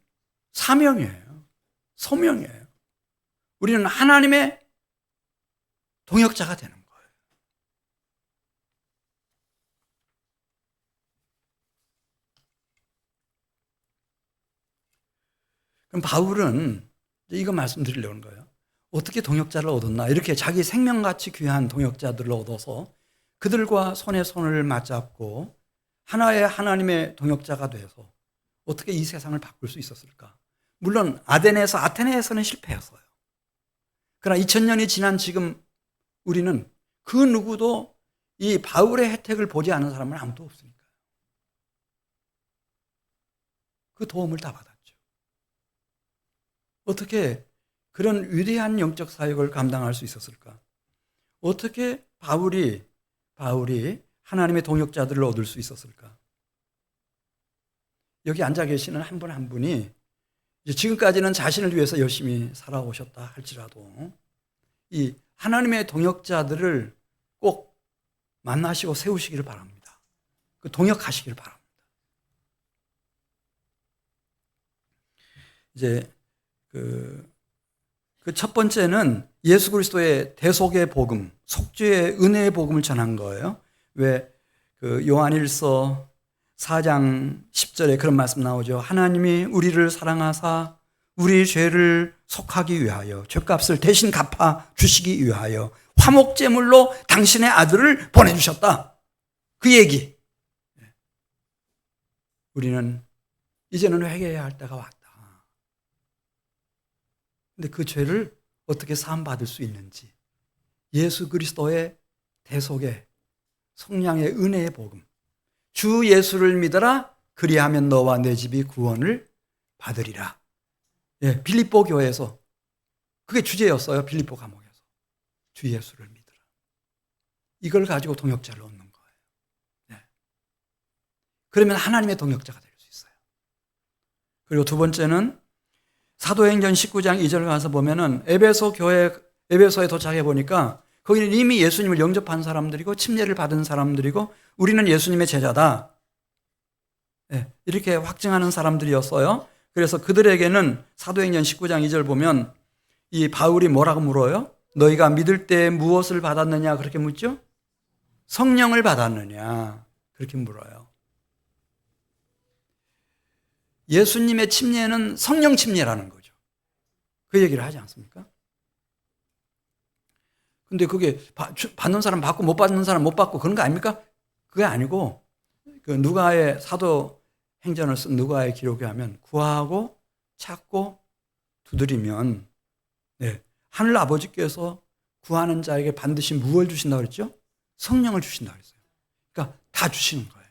사명이에요. 소명이에요. 우리는 하나님의 동역자가 되는 거예요. 그럼 바울은 이거 말씀드리려고 하는 거예요. 어떻게 동역자를 얻었나? 이렇게 자기 생명같이 귀한 동역자들을 얻어서 그들과 손에 손을 맞잡고 하나의 하나님의 동역자가 돼서 어떻게 이 세상을 바꿀 수 있었을까? 물론 아테네에서는 실패했어요. 그러나 2000년이 지난 지금 우리는 그 누구도 이 바울의 혜택을 보지 않은 사람은 아무도 없으니까요. 그 도움을 다 받았죠. 어떻게 그런 위대한 영적 사역을 감당할 수 있었을까? 어떻게 바울이 하나님의 동역자들을 얻을 수 있었을까? 여기 앉아 계시는 한 분 한 분이 지금까지는 자신을 위해서 열심히 살아오셨다 할지라도 이 하나님의 동역자들을 꼭 만나시고 세우시기를 바랍니다. 그 동역하시기를 바랍니다. 이제 그 첫 번째는 예수 그리스도의 대속의 복음, 속죄의 은혜의 복음을 전한 거예요. 왜 그 요한일서 4장 10절에 그런 말씀 나오죠. 하나님이 우리를 사랑하사 우리 죄를 속하기 위하여 죄값을 대신 갚아 주시기 위하여 화목제물로 당신의 아들을 보내주셨다. 그 얘기. 우리는 이제는 회개해야 할 때가 왔다. 근데 그 죄를 어떻게 사함받을 수 있는지 예수 그리스도의 대속의 성량의 은혜의 복음, 주 예수를 믿어라 그리하면 너와 내 집이 구원을 받으리라. 빌립보 교회에서 그게 주제였어요. 빌립보 감옥에서 주 예수를 믿으라. 이걸 가지고 동역자를 얻는 거예요. 그러면 하나님의 동역자가 될 수 있어요. 그리고 두 번째는 사도행전 19장 2절 가서 보면은 에베소에 도착해 보니까 거기는 이미 예수님을 영접한 사람들이고 침례를 받은 사람들이고 우리는 예수님의 제자다. 이렇게 확증하는 사람들이었어요. 그래서 그들에게는 사도행전 19장 2절 보면 이 바울이 뭐라고 물어요? 너희가 믿을 때 무엇을 받았느냐 그렇게 묻죠? 성령을 받았느냐 그렇게 물어요. 예수님의 침례는 성령 침례라는 거죠. 그 얘기를 하지 않습니까? 근데 그게 받는 사람 받고 못 받는 사람 못 받고 그런 거 아닙니까? 그게 아니고 그 누가의 사도행전을 쓴 누가의 기록에 하면 구하고 찾고 두드리면 하늘 아버지께서 구하는 자에게 반드시 무엇을 주신다고 그랬죠? 성령을 주신다고 그랬어요. 그러니까 다 주시는 거예요.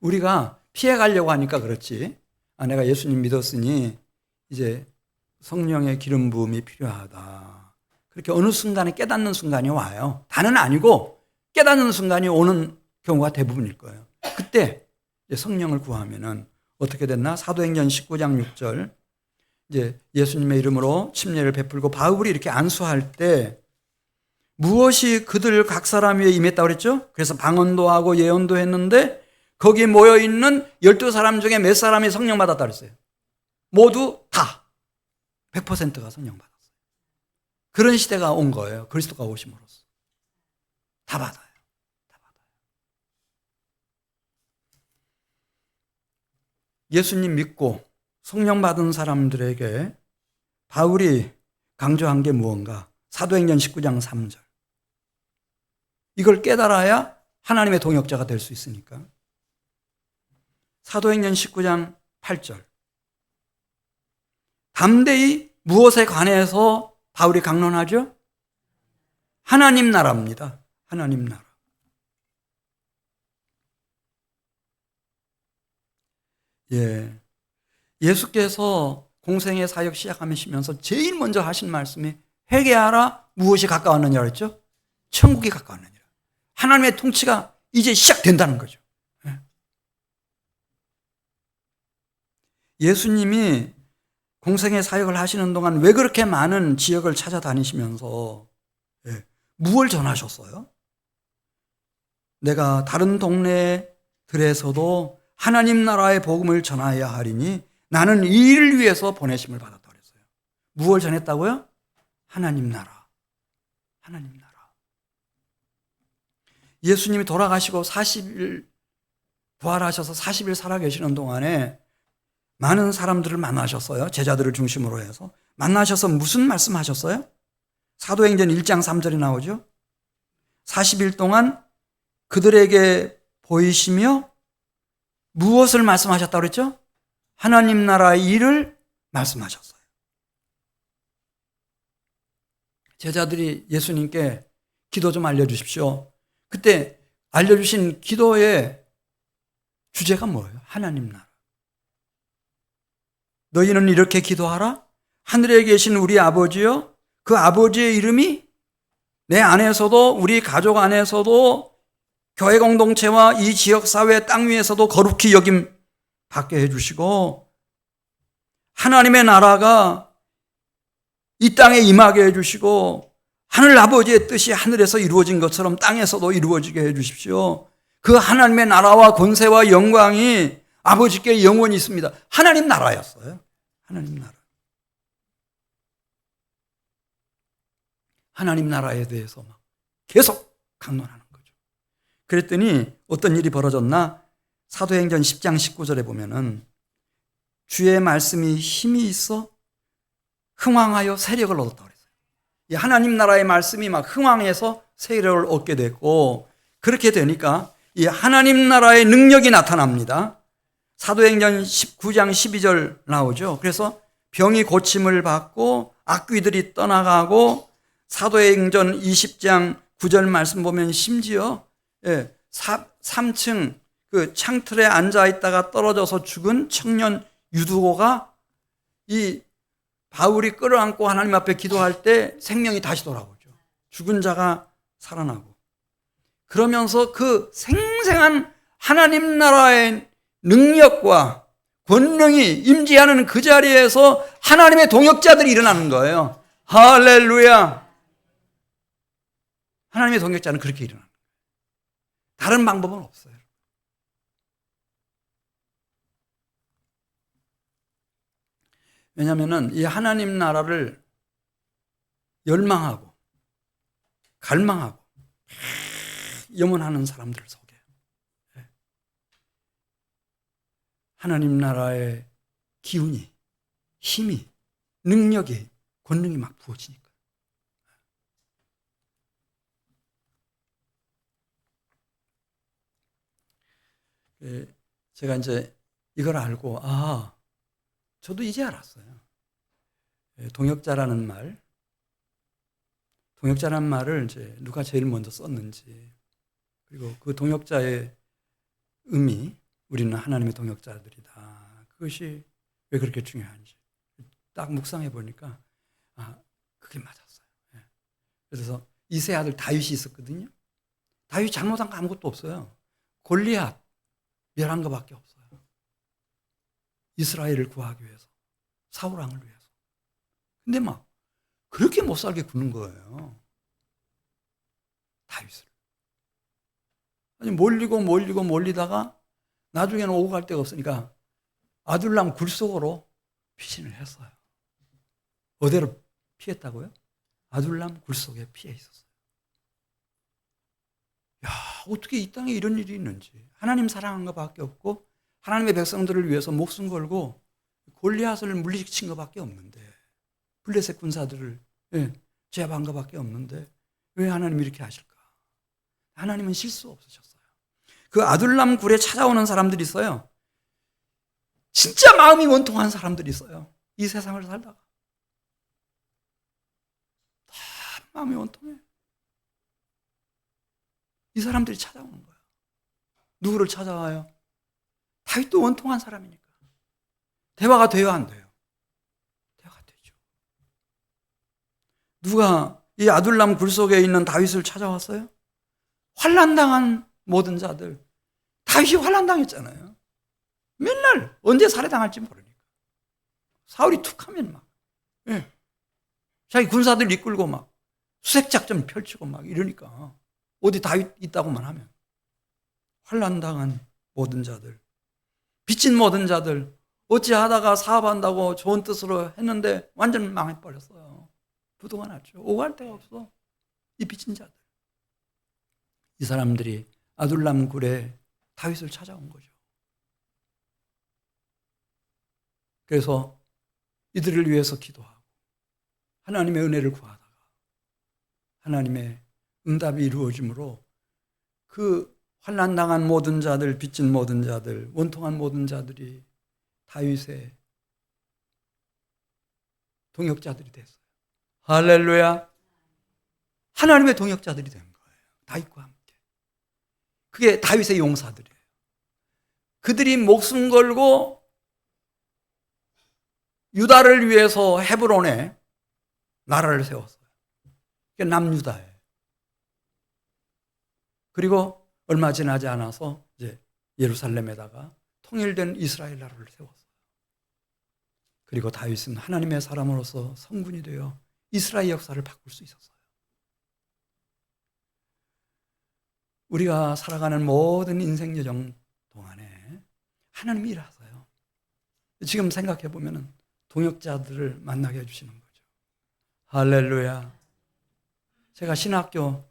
우리가 피해 가려고 하니까 그렇지. 내가 예수님 믿었으니 이제 성령의 기름 부음이 필요하다. 그렇게 어느 순간에 깨닫는 순간이 와요. 다는 아니고 깨닫는 순간이 오는 경우가 대부분일 거예요. 그때 이제 성령을 구하면은 어떻게 됐나? 사도행전 19장 6절 이제 예수님의 이름으로 침례를 베풀고 바울이 이렇게 안수할 때 무엇이 그들 각 사람 위에 임했다고 그랬죠? 그래서 방언도 하고 예언도 했는데 거기에 모여있는 12사람 중에 몇 사람이 성령 받았다고 그랬어요? 모두 다 100%가 성령 받았어요. 그런 시대가 온 거예요. 그리스도가 오심으로써. 다 받아요. 다 받아요. 예수님 믿고 성령 받은 사람들에게 바울이 강조한 게 무언가? 사도행전 19장 3절. 이걸 깨달아야 하나님의 동역자가 될 수 있으니까. 사도행전 19장 8절. 담대히 무엇에 관해서 바울이 강론하죠? 하나님 나라입니다. 하나님 나라. 예. 예수께서 공생의 사역 시작하시면서 제일 먼저 하신 말씀이 회개하라, 무엇이 가까웠느냐 그랬죠? 천국이 가까웠느냐. 하나님의 통치가 이제 시작된다는 거죠. 예수님이 공생의 사역을 하시는 동안 왜 그렇게 많은 지역을 찾아다니시면서 무엇을 전하셨어요? 내가 다른 동네들에서도 하나님 나라의 복음을 전하여야 하리니 나는 이 일을 위해서 보내심을 받았다 그랬어요. 무엇을 전했다고요? 하나님 나라. 하나님 나라. 예수님이 돌아가시고 40일 부활하셔서 40일 살아계시는 동안에 많은 사람들을 만나셨어요. 제자들을 중심으로 해서. 만나셔서 무슨 말씀하셨어요? 사도행전 1장 3절이 나오죠. 40일 동안 그들에게 보이시며 무엇을 말씀하셨다고 그랬죠? 하나님 나라의 일을 말씀하셨어요. 제자들이 예수님께 기도 좀 알려주십시오. 그때 알려주신 기도의 주제가 뭐예요? 하나님 나라. 너희는 이렇게 기도하라. 하늘에 계신 우리 아버지여, 그 아버지의 이름이 내 안에서도 우리 가족 안에서도 교회 공동체와 이 지역사회 땅 위에서도 거룩히 여김 받게 해주시고 하나님의 나라가 이 땅에 임하게 해주시고 하늘 아버지의 뜻이 하늘에서 이루어진 것처럼 땅에서도 이루어지게 해주십시오. 그 하나님의 나라와 권세와 영광이 아버지께 영원히 있습니다. 하나님 나라였어요. 하나님 나라. 하나님 나라에 대해서 막 계속 강론하는 거죠. 그랬더니 어떤 일이 벌어졌나? 사도행전 10장 19절에 보면은 주의 말씀이 힘이 있어 흥왕하여 세력을 얻었다고 그랬어요. 이 하나님 나라의 말씀이 막 흥왕해서 세력을 얻게 됐고, 그렇게 되니까 이 하나님 나라의 능력이 나타납니다. 사도행전 19장 12절 나오죠. 그래서 병이 고침을 받고 악귀들이 떠나가고, 사도행전 20장 9절 말씀 보면 심지어 3층 그 창틀에 앉아 있다가 떨어져서 죽은 청년 유두고가 이 바울이 끌어안고 하나님 앞에 기도할 때 생명이 다시 돌아오죠. 죽은 자가 살아나고. 그러면서 그 생생한 하나님 나라의 능력과 권능이 임재하는 그 자리에서 하나님의 동역자들이 일어나는 거예요. 할렐루야. 하나님의 동역자는 그렇게 일어나는 거예요. 다른 방법은 없어요. 왜냐하면 이 하나님 나라를 열망하고 갈망하고 염원하는 사람들 속에 하나님 나라의 기운이, 힘이, 능력이, 권능이 막 부어지니까. 제가 이제 이걸 알고, 저도 이제 알았어요. 동역자라는 말을 이제 누가 제일 먼저 썼는지, 그리고 그 동역자의 의미, 우리는 하나님의 동역자들이다. 그것이 왜 그렇게 중요한지 딱 묵상해 보니까 그게 맞았어요. 그래서 이세 아들 다윗이 있었거든요. 다윗이 잘못한 거 아무것도 없어요. 골리앗 멸한 것밖에 없어요. 이스라엘을 구하기 위해서, 사울 왕을 위해서. 근데 막 그렇게 못 살게 구는 거예요. 다윗을. 아니 몰리다가 나중에는 오고 갈 데가 없으니까 아둘람 굴속으로 피신을 했어요. 어디로 피했다고요? 아둘람 굴속에 피해 있었어요. 야, 어떻게 이 땅에 이런 일이 있는지. 하나님 사랑한 것밖에 없고 하나님의 백성들을 위해서 목숨 걸고 골리앗을 물리친 것밖에 없는데, 블레셋 군사들을 제압한 것밖에 없는데 왜 하나님이 이렇게 하실까? 하나님은 실수 없으셨어요. 그 아둘람 굴에 찾아오는 사람들이 있어요. 진짜 마음이 원통한 사람들이 있어요. 이 세상을 살다가 다 마음이 원통해. 이 사람들이 찾아오는 거예요. 누구를 찾아와요? 다윗도 원통한 사람이니까. 대화가 돼요, 안 돼요? 대화가 되죠. 누가 이 아둘람 굴 속에 있는 다윗을 찾아왔어요? 환난당한 모든 자들. 다윗이 환난당했잖아요. 맨날 언제 살해당할지 모르니까. 사울이 툭하면 막, 예. 자기 군사들 이끌고 막 수색작전 펼치고 막 이러니까 어디 다윗 있다고만 하면 환난당한 모든 자들, 빚진 모든 자들, 어찌하다가 사업한다고 좋은 뜻으로 했는데 완전 망해버렸어요. 부도가 났죠. 오갈 데가 없어. 이 빚진 자들. 이 사람들이 아둘람 굴에 다윗을 찾아온 거죠. 그래서 이들을 위해서 기도하고 하나님의 은혜를 구하다가 하나님의 응답이 이루어짐으로 그 환난당한 모든 자들, 빚진 모든 자들, 원통한 모든 자들이 다윗의 동역자들이 됐어요. 할렐루야. 하나님의 동역자들이 된 거예요. 다윗과 함께. 그게 다윗의 용사들이에요. 그들이 목숨 걸고 유다를 위해서 헤브론에 나라를 세웠어요. 그게 남유다예요. 그리고 얼마 지나지 않아서 이제 예루살렘에다가 통일된 이스라엘 나라를 세웠어요. 그리고 다윗은 하나님의 사람으로서 성군이 되어 이스라엘 역사를 바꿀 수 있었어요. 우리가 살아가는 모든 인생 여정 동안에 하나님이 일하세요. 지금 생각해 보면 동역자들을 만나게 해주시는 거죠. 할렐루야. 제가 신학교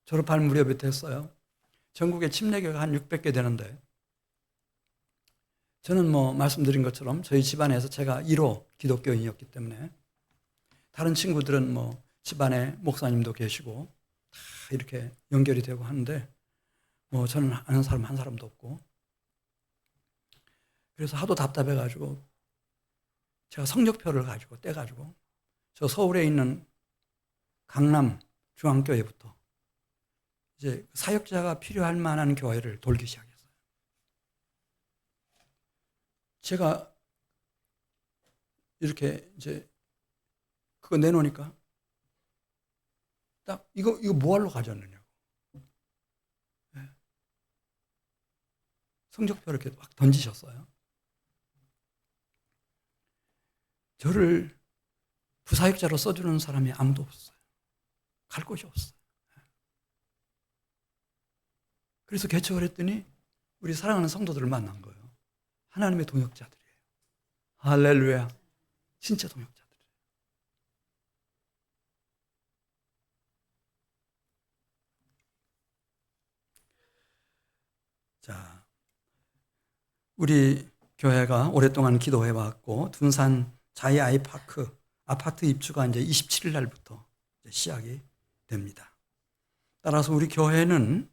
졸업할 무렵이 됐어요. 전국에 침례교가 한 600개 되는데 저는 말씀드린 것처럼 저희 집안에서 제가 1호 기독교인이었기 때문에 다른 친구들은 집안에 목사님도 계시고 다 이렇게 연결이 되고 하는데 저는 아는 사람 한 사람도 없고 그래서 하도 답답해가지고 제가 성적표를 가지고 떼가지고 저 서울에 있는 강남 중앙교회부터 이제 사역자가 필요할 만한 교회를 돌기 시작했어요. 제가 이렇게 이제 그거 내놓으니까 딱 이거 뭐 하러 가져왔느냐고. 네. 성적표를 이렇게 막 던지셨어요. 저를 부사역자로 써주는 사람이 아무도 없어요. 갈 곳이 없어요. 그래서 개척을 했더니 우리 사랑하는 성도들을 만난 거예요. 하나님의 동역자들이에요. 할렐루야. 진짜 동역자들이에요. 자, 우리 교회가 오랫동안 기도해왔고 둔산 자이 아이파크 아파트 입주가 이제 27일 날부터 이제 시작이 됩니다. 따라서 우리 교회는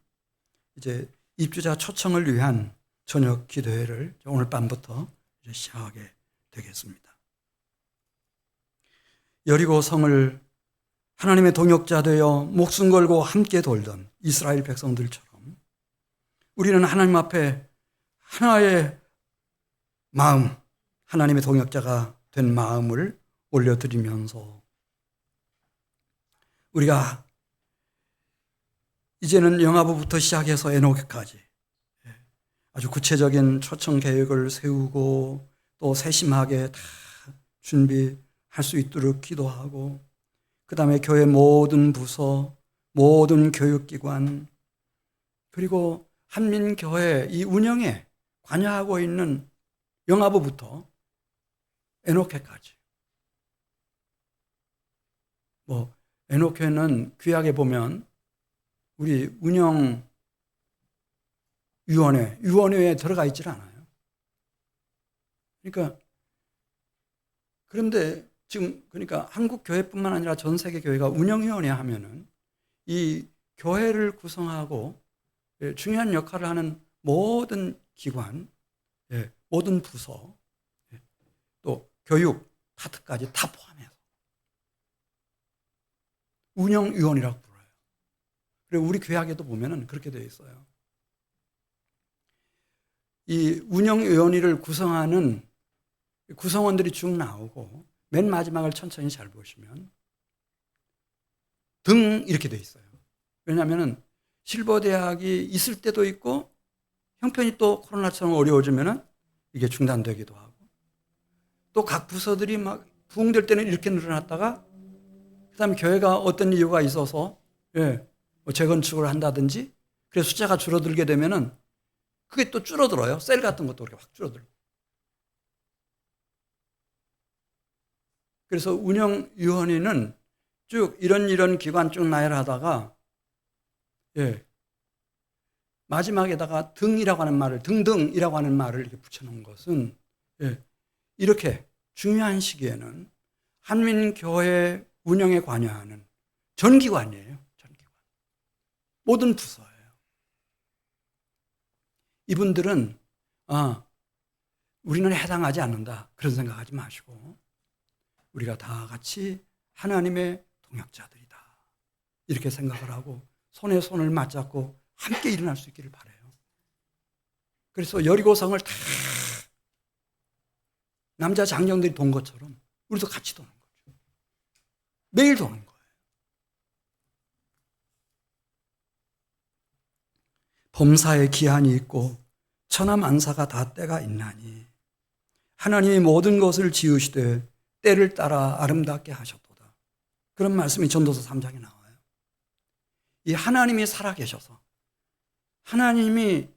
이제 입주자 초청을 위한 저녁 기도회를 오늘 밤부터 이제 시작하게 되겠습니다. 여리고 성을 하나님의 동역자 되어 목숨 걸고 함께 돌던 이스라엘 백성들처럼 우리는 하나님 앞에 하나의 마음, 하나님의 동역자가 된 마음을 올려드리면서 우리가 이제는 영아부부터 시작해서 에노게까지 아주 구체적인 초청 계획을 세우고 또 세심하게 다 준비할 수 있도록 기도하고 그 다음에 교회 모든 부서, 모든 교육기관 그리고 한민교회 이 운영에 관여하고 있는 영아부부터 에노케까지 에노케는 구약에 보면 우리 위원회에 들어가 있질 않아요. 그런데 지금 한국 교회뿐만 아니라 전 세계 교회가 운영위원회 하면은 이 교회를 구성하고 중요한 역할을 하는 모든 기관, 모든 부서, 또 교육 파트까지 다 포함해서 운영위원이라고 불러요. 그리고 우리 교회학에도 보면은 그렇게 되어 있어요. 이 운영위원회를 구성하는 구성원들이 쭉 나오고 맨 마지막을 천천히 잘 보시면 등 이렇게 되어 있어요. 왜냐하면 실버대학이 있을 때도 있고 형편이 또 코로나처럼 어려워지면은 이게 중단되기도 하고 또 각 부서들이 막 부흥될 때는 이렇게 늘어났다가 그다음에 교회가 어떤 이유가 있어서 뭐 재건축을 한다든지 그래서 숫자가 줄어들게 되면은 그게 또 줄어들어요. 셀 같은 것도 그렇게 확 줄어들고. 그래서 운영위원회는 쭉 이런 기관 쭉 나열하다가 마지막에다가 등이라고 하는 말을 등등이라고 하는 말을 이렇게 붙여놓은 것은 이렇게 중요한 시기에는 한민교회 운영에 관여하는 전 기관이에요. 전 기관. 모든 부서예요. 이분들은 우리는 해당하지 않는다. 그런 생각하지 마시고 우리가 다 같이 하나님의 동역자들이다. 이렇게 생각을 하고 손에 손을 맞잡고 함께 일어날 수 있기를 바라요. 그래서 여리고성을 다 남자 장정들이 돈 것처럼 우리도 같이 도는 거죠. 매일 도는 거예요. 범사에 기한이 있고 천하만사가 다 때가 있나니 하나님이 모든 것을 지으시되 때를 따라 아름답게 하셨도다. 그런 말씀이 전도서 3장에 나와요. 이 하나님이 살아계셔서 하나님이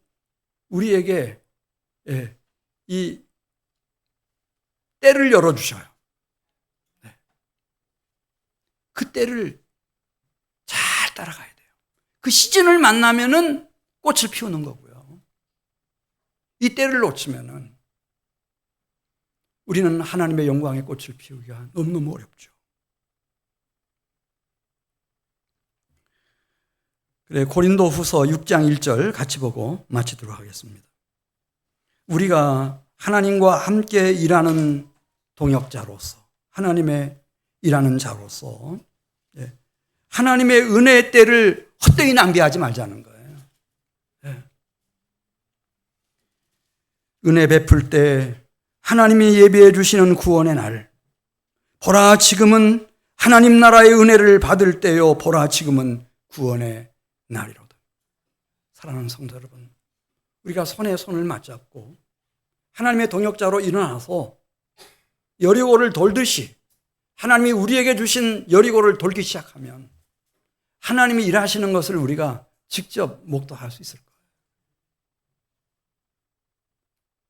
우리에게 이 때를 열어주셔요. 그 때를 잘 따라가야 돼요. 그 시즌을 만나면은 꽃을 피우는 거고요. 이 때를 놓치면은 우리는 하나님의 영광의 꽃을 피우기가 너무너무 어렵죠. 그래, 고린도후서 6장 1절 같이 보고 마치도록 하겠습니다. 우리가 하나님과 함께 일하는 동역자로서 하나님의 일하는 자로서 하나님의 은혜의 때를 헛되이 낭비하지 말자는 거예요. 은혜 베풀 때 하나님이 예비해 주시는 구원의 날, 보라 지금은 하나님 나라의 은혜를 받을 때요, 보라 지금은 구원의 날이로다. 사랑하는 성도 여러분, 우리가 손에 손을 맞잡고 하나님의 동역자로 일어나서 여리고를 돌듯이 하나님이 우리에게 주신 여리고를 돌기 시작하면 하나님이 일하시는 것을 우리가 직접 목도할 수 있을 거예요.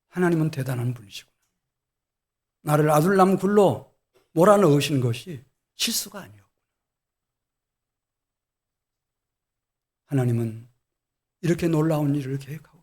하나님은 대단한 분이시구나. 나를 아둘람 굴로 몰아넣으신 것이 실수가 아니었구나. 하나님은 이렇게 놀라운 일을 계획하고